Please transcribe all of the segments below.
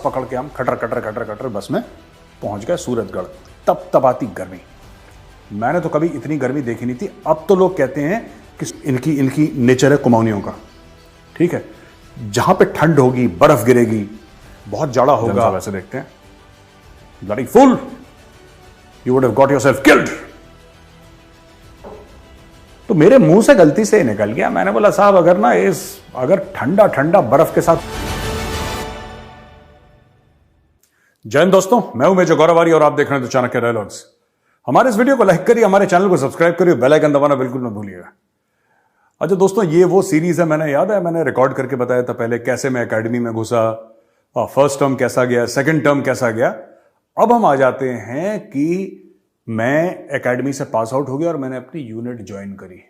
पकड़ के हम खटर खटर खटर खटर बस में पहुंच गए सूरतगढ़। तब तबाती गर्मी, मैंने तो कभी इतनी गर्मी देखी नहीं थी। अब तो लोग कहते हैं कि इनकी नेचर है कुमाऊनियों का, ठीक है, जहां पे ठंड होगी, बर्फ गिरेगी, बहुत जाड़ा होगा, वैसे देखते हैं bloody fool, you would have got yourself killed. तो मेरे मुंह से गलती से निकल गया, मैंने बोला साहब अगर ठंडा ठंडा बर्फ के साथ। जय हिंद दोस्तों, मैं हूं मेजर गौरव आर्य और आप देख रहे हैं तो चाणक्य डायलॉग्स। हमारे इस वीडियो को लाइक करिए, हमारे चैनल को सब्सक्राइब करिए, बेल आइकन दबाना बिल्कुल मत भूलिएगा। अच्छा दोस्तों, ये वो सीरीज है, मैंने याद है मैंने रिकॉर्ड करके बताया था पहले कैसे मैं एकेडमी में घुसा, फर्स्ट टर्म कैसा गया, सेकंड टर्म कैसा गया। अब हम आ जाते हैं कि मैं एकेडमी से पास आउट हो गया और मैंने अपनी यूनिट ज्वाइन करी।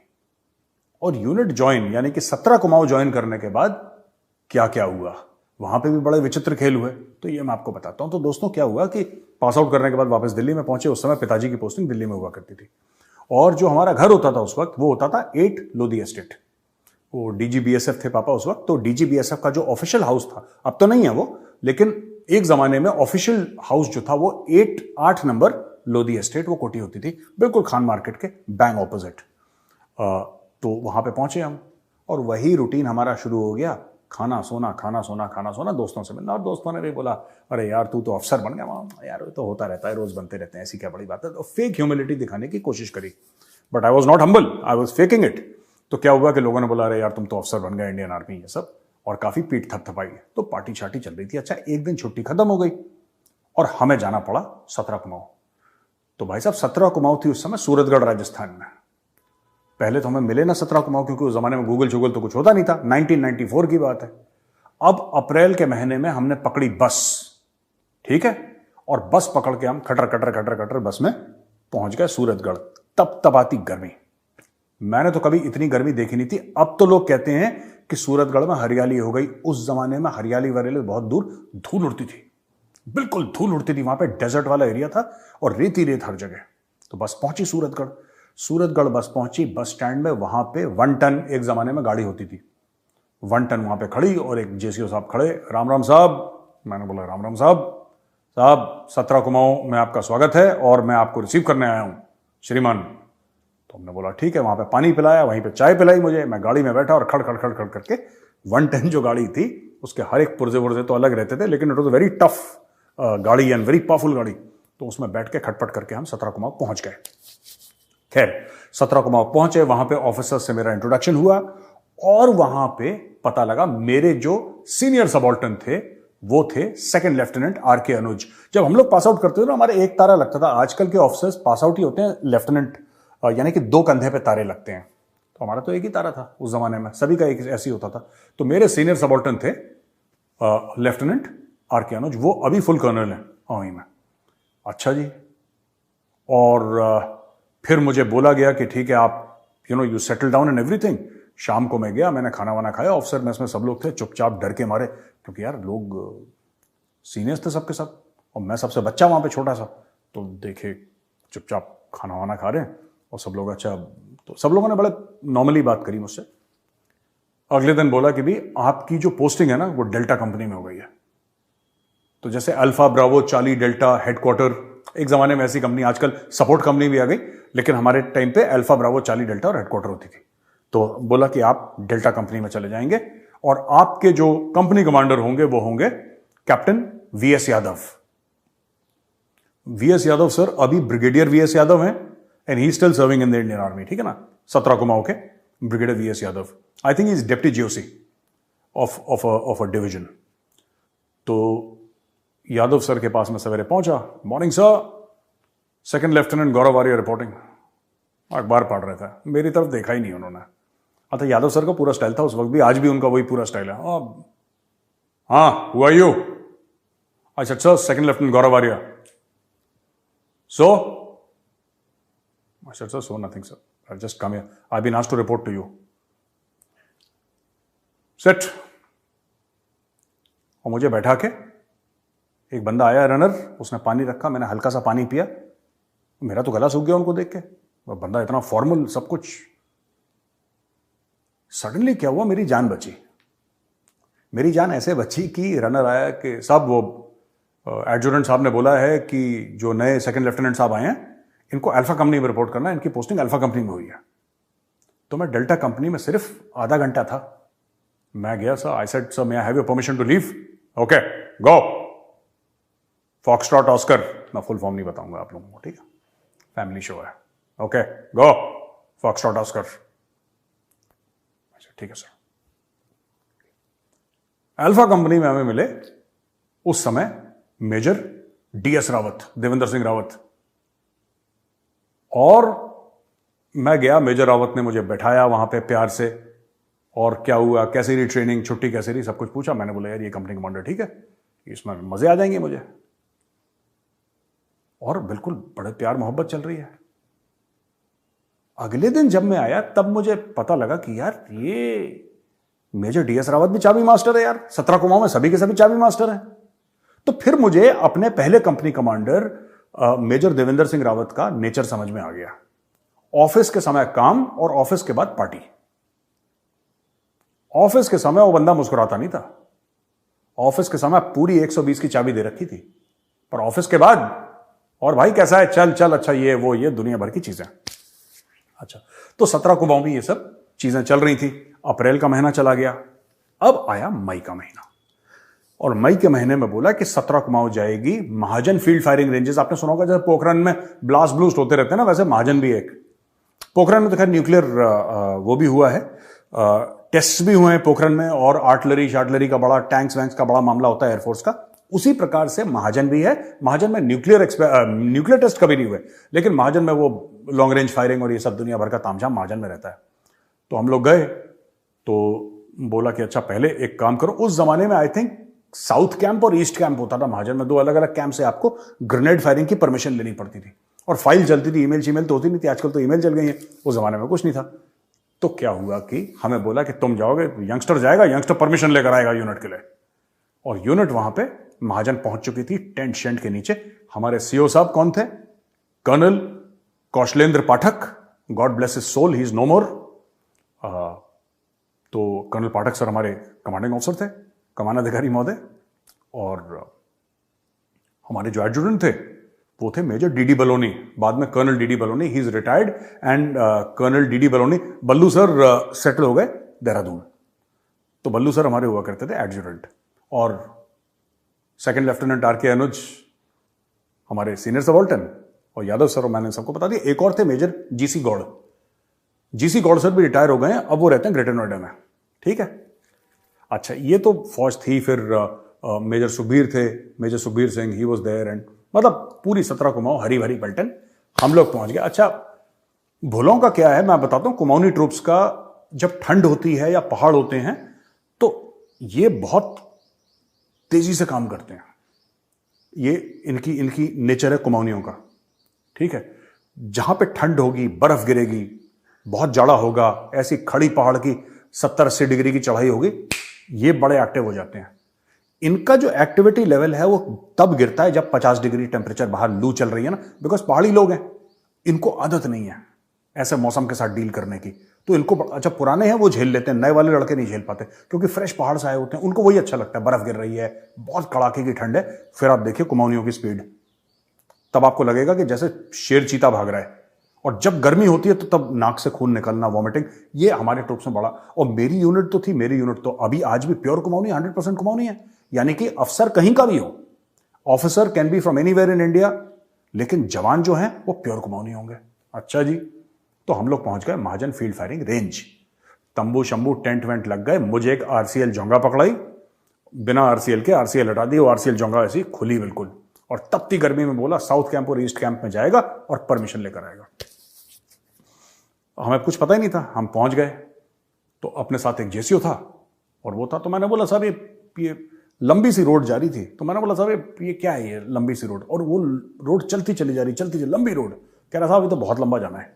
और यूनिट ज्वाइन यानी कि 17 कुमाऊं ज्वाइन करने के बाद क्या क्या हुआ, वहां पे भी बड़े विचित्र खेल हुए, तो ये मैं आपको बताता हूं। तो दोस्तों क्या हुआ कि पास आउट करने के बाद वापस दिल्ली में पहुंचे। उस समय पिताजी की पोस्टिंग दिल्ली में हुआ करती थी और जो हमारा घर होता था उस वक्त वो होता था 8 लोधी एस्टेट। वो डीजीबीएसएफ थे पापा उस वक्त, तो डीजीबीएसएफ का जो ऑफिशियल हाउस था, अब तो नहीं है वो, लेकिन एक जमाने में ऑफिशियल हाउस जो था वो 8 नंबर लोधी एस्टेट, वो कोठी होती थी बिल्कुल खान मार्केट के बैंग ऑपोजिट। तो वहां पे पहुंचे हम और वही रूटीन हमारा शुरू हो गया, खाना सोना खाना सोना खाना सोना, दोस्तों से मिलना। और दोस्तों ने भी बोला अरे यार तू तो अफसर बन गया। वहां यार तो होता रहता है, रोज बनते रहते हैं, ऐसी क्या बड़ी बात है। तो फेक ह्यूमिलिटी दिखाने की कोशिश करी, but I was not humble, I was faking it. तो क्या हुआ कि लोगों ने बोला अरे यार तुम तो अफसर बन गए, इंडियन आर्मी, ये सब, और काफी पीठ थपथपाई। तो पार्टी शार्टी चल रही थी। अच्छा एक दिन छुट्टी खत्म हो गई और हमें जाना पड़ा 17 कुमाऊं। तो भाई साहब 17 कुमाऊं थी उस समय सूरतगढ़ राजस्थान में। पहले तो हमें मिले ना 17 कुमाऊं, क्योंकि उस जमाने में गूगल शूगल तो कुछ होता नहीं था, 1994 की बात है। अब अप्रैल के महीने में हमने पकड़ी बस, ठीक है, और बस पकड़ के हम खटर खटर खटर खटर बस में पहुंच गए सूरतगढ़। तब तबाती गर्मी, मैंने तो कभी इतनी गर्मी देखी नहीं थी। अब तो लोग कहते हैं कि सूरतगढ़ में हरियाली हो गई, उस जमाने में हरियाली वरियाली बहुत दूर, धूल उड़ती थी, बिल्कुल धूल उड़ती थी। वहां पे डेजर्ट वाला एरिया था और रेत ही रेत हर जगह। तो बस पहुंची सूरतगढ़। सूरतगढ़ बस पहुंची, बस स्टैंड में वहां पे 1 टन एक जमाने में गाड़ी होती थी, 1 टन वहां पे खड़ी और एक जेसीओ साहब खड़े। राम राम साहब। मैंने बोला राम राम साहब। साहब 17 कुमाऊं में आपका स्वागत है और मैं आपको रिसीव करने आया हूं श्रीमान। तो हमने बोला ठीक है। वहां पे पानी पिलाया, वहीं पे चाय पिलाई मुझे। मैं गाड़ी में बैठा और खड़ खड़ खड़ खड़ करके 1 टन जो गाड़ी थी उसके हर एक पुर्जे पुर्जे तो अलग रहते थे, लेकिन इट वॉज वेरी टफ गाड़ी एंड वेरी पावरफुल गाड़ी। तो उसमें बैठ के खटपट करके हम 17 कुमाऊं पहुंच गए। खैर 17 कुमाऊं पहुंचे, वहां पे ऑफिसर से मेरा इंट्रोडक्शन हुआ और वहां पे पता लगा मेरे जो सीनियर सबऑर्डिनेट थे वो थे सेकंड लेफ्टिनेंट आर.के. अनुज। जब हम लोग पास आउट करते थे ना, हमारे एक तारा लगता था। आजकल के ऑफिसर्स पास आउट ही होते हैं लेफ्टिनेंट, यानी कि 2 कंधे पे तारे लगते हैं। तो हमारा तो एक ही तारा था उस जमाने में, सभी का एक ऐसी होता था। तो मेरे सीनियर सबऑर्डिनेट थे लेफ्टिनेंट आर.के. अनुज, वो अभी फुल कर्नल है आर्मी में। अच्छा जी। और फिर मुझे बोला गया कि ठीक है आप you settle down and everything. शाम को मैं गया, मैंने खाना वाना खाया। ऑफिसर में इसमें सब लोग थे चुपचाप डर के मारे, क्योंकि यार लोग सीनियर्स थे सबके सब और मैं सबसे बच्चा वहां पे छोटा सा। तो देखे चुपचाप खाना वाना खा रहे हैं और सब लोग। अच्छा, तो सब लोगों ने बड़े नॉर्मली बात करी मुझसे। अगले दिन बोला कि भी आपकी जो पोस्टिंग है ना वो डेल्टा कंपनी में हो गई है। तो जैसे alpha Bravo Charlie delta headquarter, एक जमाने में ऐसी कंपनी, आजकल सपोर्ट कंपनी भी आ गई, लेकिन हमारे टाइम पे अल्फा ब्रावो चार्ली डेल्टा और हेडक्वार्टर होती थी। तो बोला कि आप डेल्टा कंपनी में चले जाएंगे और आपके जो कंपनी कमांडर होंगे वो होंगे captain VS Yadav. VS Yadav sir अभी ब्रिगेडियर वीएस यादव हैं and he still serving in the Indian army, ठीक है ना। 17 कुमाऊं के brigadier VS Yadav, I think is deputy GOC of a division. तो यादव सर के पास में सवेरे पहुंचा। Morning sir, second lieutenant Gaurav Arya reporting. अखबार पढ़ रहे थे, मेरी तरफ देखा ही नहीं उन्होंने। अच्छा, यादव सर का पूरा स्टाइल था उस वक्त भी, आज भी उनका वही पूरा स्टाइल है। हाँ, हु आर यू? अच्छा sir, second lieutenant Gaurav Arya. So? अच्छा sir, so nothing sir, I just come here, I been asked to report to you. Set. और मुझे बैठा के एक बंदा आया रनर, उसने पानी रखा, मैंने हल्का सा पानी पिया, मेरा तो गला सूख गया उनको देख के। वो बंदा इतना फॉर्मल सब कुछ। सडनली क्या हुआ, मेरी जान बची। मेरी जान ऐसे बची कि रनर आया कि साहब वो एडजुटेंट साहब ने बोला है कि जो नए सेकंड लेफ्टिनेंट साहब आए हैं इनको अल्फा कंपनी में रिपोर्ट करना है, इनकी पोस्टिंग अल्फा कंपनी में हुई है। तो मैं डेल्टा कंपनी में सिर्फ आधा घंटा था। मैं गया, sir I said sir may I have your permission to leave. Okay go. Foxtrot oscar, मैं फुल फॉर्म नहीं बताऊंगा आप लोगों को, ठीक है, फैमिली शो है। Okay go foxtrot oscar. ठीक है सर। अल्फा कंपनी में हमें मिले उस समय मेजर डीएस रावत, देवेंद्र सिंह रावत। और मैं गया, मेजर रावत ने मुझे बैठाया वहां पे प्यार से, और क्या हुआ, कैसी रही ट्रेनिंग, छुट्टी कैसी रही, सब कुछ पूछा। मैंने बोला यार ये कंपनी कमांडर ठीक है, इसमें मजे आ जाएंगे मुझे। और बिल्कुल बड़े प्यार मोहब्बत चल रही है। अगले दिन जब मैं आया तब मुझे पता लगा कि यार ये मेजर डीएस रावत भी चाबी मास्टर है यार, 17 कुमाऊं में सभी के सभी चाबी मास्टर हैं। तो फिर मुझे अपने पहले company commander major Devendra Singh Rawat का नेचर समझ में आ गया। ऑफिस के समय काम और ऑफिस के बाद पार्टी। ऑफिस के समय वो बंदा मुस्कुराता नहीं था। ऑफिस के समय पूरी 120 की चाबी दे रखी थी, पर ऑफिस के बाद और भाई कैसा है, चल चल, अच्छा ये वो ये दुनिया भर की चीजें। अच्छा, तो 17 कुमाऊं में ये सब चीजें चल रही थी। अप्रैल का महीना चला गया, अब आया मई का महीना। और मई के महीने में बोला कि 17 कुमाऊं जाएगी महाजन फील्ड फायरिंग रेंजेस। आपने सुना होगा जैसे पोखरण में ब्लास्ट ब्लूस्ट होते रहते हैं ना, वैसे महाजन भी एक। पोखरण में तो खैर न्यूक्लियर वो भी हुआ है, टेस्ट भी हुए हैं पोखरण में, और आर्टलरी का बड़ा, टैंक्स वैंक्स का बड़ा मामला होता है एयरफोर्स का। उसी प्रकार से महाजन भी है। महाजन में न्यूक्लियर टेस्ट कभी नहीं हुए, लेकिन महाजन में वो लॉन्ग रेंज फायरिंग और ये सब दुनिया भर का तामझाम महाजन में रहता है। तो हम लोग गए, तो बोला कि अच्छा पहले एक काम करो। उस जमाने में आई थिंक साउथ कैंप और ईस्ट कैंप होता था महाजन में, दो अलग अलग कैंप से आपको ग्रेनेड फायरिंग की परमिशन लेनी पड़ती थी, और फाइल चलती थी। ईमेल शीमेल तो होती नहीं थी, आजकल तो ईमेल चल गई है, उस जमाने में कुछ नहीं था। तो क्या हुआ कि हमें बोला कि तुम जाओगे, यंगस्टर जाएगा, यंगस्टर परमिशन लेकर आएगा यूनिट के लिए। और यूनिट वहां पे महाजन पहुंच चुकी थी टेंट शेंट के नीचे। हमारे सीओ साहब कौन थे? Colonel Kaushalendra Pathak, God bless his soul, he is no more. तो कर्नल पाठक सर हमारे कमांडिंग ऑफिसर थे, कमानाधिकारी महोदय। और हमारे जो एडजुटेंट थे वो थे मेजर डीडी बलोनी, बाद में colonel DD Baloni, he is retired, and colonel DD Baloni, Ballu sir settle हो गए देहरादून। तो बल्लू सर हमारे हुआ करते थे एडजुटेंट। और सेकंड लेफ्टिनेंट आर के अनुज हमारे सीनियर सबाल्टर्न, और यादव सर, मैंने सबको बता दिया। एक और थे major GC Gaur. GC Gaur sir भी रिटायर हो गए हैं, अब वो रहते हैं ग्रेटर नोएडा में, ठीक है। अच्छा, ये तो फौज थी। फिर मेजर सुखबीर थे, major Sukhbir Singh, he was there, and मतलब पूरी 17 कुमाऊं हरी भरी पलटन हम लोग पहुंच गए। अच्छा, भूलों का क्या है मैं बताता हूं। कुमाऊनी ट्रूप्स का जब ठंड होती है या पहाड़ होते हैं तो ये बहुत तेजी से काम करते हैं। ये इनकी नेचर है कुमाऊनियों का, ठीक है। जहां पे ठंड होगी, बर्फ गिरेगी, बहुत जाड़ा होगा, ऐसी खड़ी पहाड़ की 70-80 डिग्री की चढ़ाई होगी, ये बड़े एक्टिव हो जाते हैं। इनका जो एक्टिविटी लेवल है वो तब गिरता है जब 50 डिग्री टेम्परेचर, बाहर लू चल रही है ना, बिकॉज पहाड़ी लोग हैं, इनको आदत नहीं है ऐसे मौसम के साथ डील करने की। तो इनको, अच्छा पुराने हैं वो झेल लेते हैं, नए वाले लड़के नहीं झेल पाते, क्योंकि फ्रेश पहाड़ से आए होते हैं, उनको वही अच्छा लगता है। बर्फ गिर रही है, बहुत कड़ाके की ठंड है, फिर आप देखिए कुमाऊनियों की स्पीड, तब आपको लगेगा कि जैसे शेर चीता भाग रहा है। और जब गर्मी होती है तो तब नाक से खून निकलना, वॉमिटिंग, ये हमारे ट्रूप्स में बड़ा। और मेरी यूनिट तो थी, मेरी यूनिट तो अभी आज भी प्योर कुमाऊनी, 100% कुमाऊनी है। यानी कि अफसर कहीं का भी हो, officer can be from anywhere in India, लेकिन जवान जो हैं वो प्योर कुमाऊनी होंगे। अच्छा जी, तो हम लोग पहुंच गए महाजन फील्ड फायरिंग रेंज। तंबू शंबू टेंट वेंट लग गए। मुझे एक आरसीएल जोंगा पकड़ाई, बिना आरसीएल के, आरसीएल हटा दी, वो आरसीएल जोंगा ऐसी खुली बिल्कुल। और तपती गर्मी में बोला साउथ कैंप और ईस्ट कैंप में जाएगा और परमिशन लेकर आएगा। हमें कुछ पता ही नहीं था, हम पहुंच गए। तो अपने साथ एक जेसीओ था और वो था। तो मैंने बोला साहब ये लंबी सी रोड जा रही थी, तो मैंने बोला साहब ये क्या है, ये लंबी सी रोड, और वो रोड चलती चली जा रही, चलती चली, लंबी रोड। कह रहा साहब ये तो बहुत लंबा जाना है,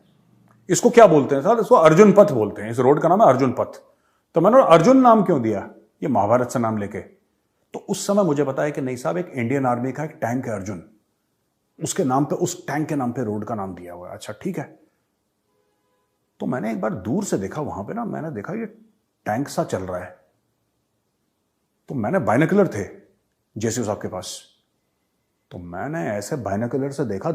इसको क्या बोलते हैं साहब? इसको अर्जुन पथ बोलते हैं, इस रोड का नाम है अर्जुन पथ। तो मैंने अर्जुन नाम क्यों दिया? ये महाभारत से नाम लेके। तो उस समय मुझे पता है कि नहीं साहब, एक इंडियन आर्मी का एक टैंक है अर्जुन, उसके नाम पे, उस टैंक के नाम पे रोड का नाम दिया हुआ है। अच्छा ठीक है। तो मैंने एक बार दूर से देखा, वहां पे ना मैंने देखा ये टैंक सा चल रहा है। तो मैंने बाइनोकुलर थे जेसीओ साहब के पास, तो मैंने ऐसे बाइनोकुलर से देखा